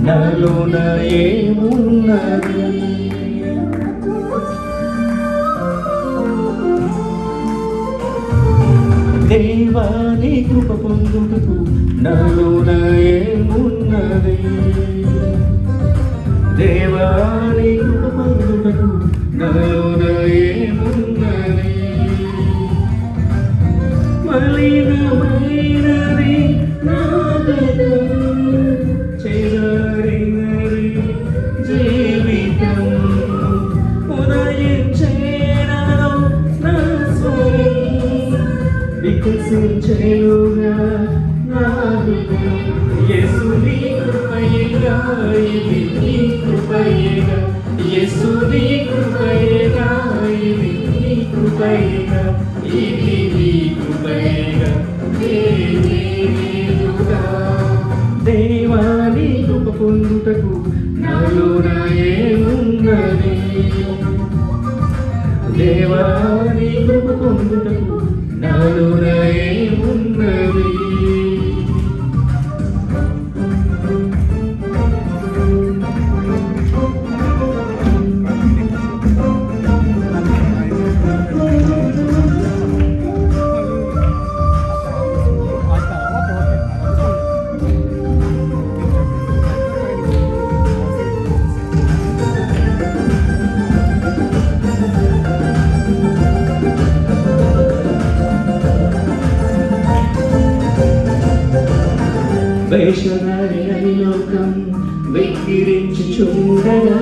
నాలోన ఏమున్నది దేవా నీ కృప పొందుటకు నాలోన ఏమున్నది దేవా నీ కృప పొందుటకు నాలోన ఏమున్నది మలినమైనది నా గతం చెదరినది జీవితం ఉదయించేనను నా స్వరం వికసించేనుగా నా హృదయం యేసు నీ కృపయేగా ఇది నీ కృపయేగా యేసు నీ కృపయేగా ఇది నీ కృపయేగా ఇది నీ కృపయేగా దేవా నీ కృప పొందుటకు నాలోన ఏమున్నది దేవా నీ కృప పొందుటకు నాలోన ఏమున్నది వేషధారి లోకం వెక్కిరించుచుండగా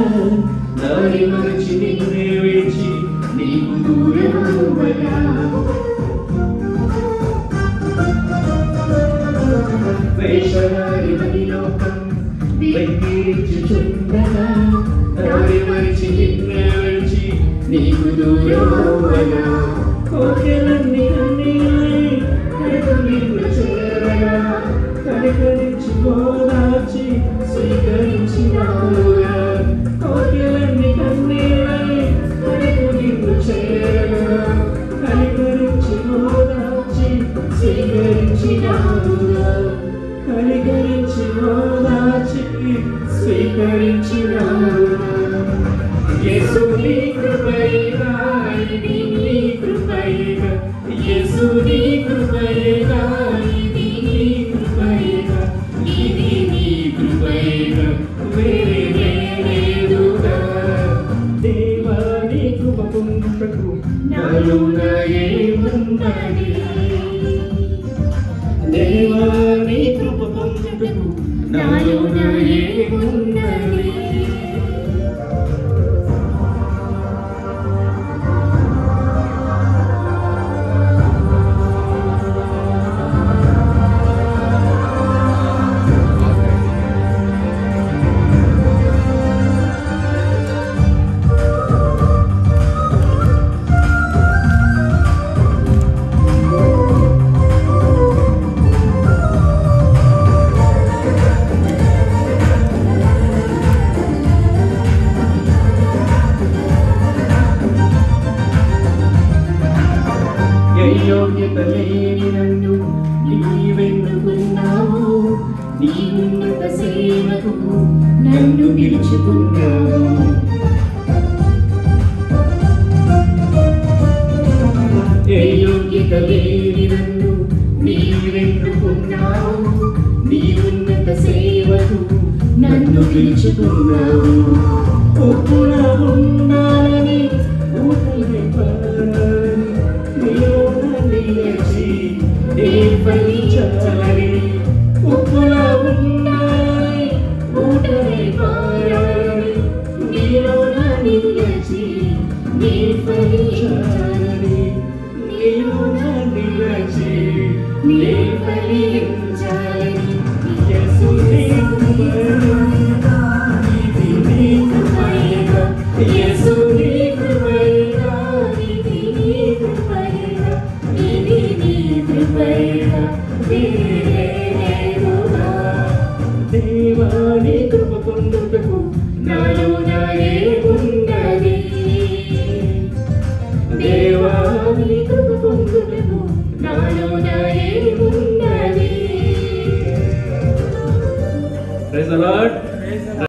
దారి మరచి నిన్నే విడిచి నీకు దూరమవ్వగా వేషధారి లోకం వెక్కిరించుచుండగా దారి మరచి నిన్నే విడిచి నీకు దూరమవ్వగా కోకెలన్నీ కన్నీళ్ళై కడుపు నిన్ను చేరగా కనికరించి ఓదార్చి స్వీకరించినావుగా కోకిలన్నీ కన్నీళ్ళై కడుపు నిన్ను చేరగా కనికరించి ఓదార్చి స్వీకరించినావుగా కనికరించి ఓదార్చి స్వీకరించినావుగా యేసు నీ కృపయేగా ఇది నీ కృపయేగా యేసు నీ కృపయేగా ఇది నీ కృపయేగా ఇది నీ కృపయేగా వేరే లేదుగా దేవా నీ కృప పొందుటకు నాలోన ఏమున్నది దేవా నీ కృప పొందుటకు నాలోన ఏమున్నది యోగ్యత లేని నన్ను నీవెన్నుకున్నావు నీ ఉన్నత సేవకు నన్ను పిలుచుకున్నావు ఏ యోగ్యత లేని నన్ను నీవెన్నుకున్నావు నీ ఉన్నత సేవకు నన్ను పిలుచుకున్నావు ఒప్పునా ఉన్నానని ఊహలే ఫలించాలని ఉప్పులా ఉన్నాయి ఊటలై పారాలని నీలోన నిలిచి నీ ఫలించాలని నీలోన నిలిచి నీ ఫలించాలని యేసు నీ కృపయేగా ఇది నీ కృపయేగా యేసు నీ కృపయేగా ఇది నీ కృపయేగా ఇది నీ కృపయేగా దేవా నీ కృప పొందుటకు నాలోన ఏమున్నది దేవా నీ కృప పొందుటకు నాలోన ఏమున్నది ద లార్డ్.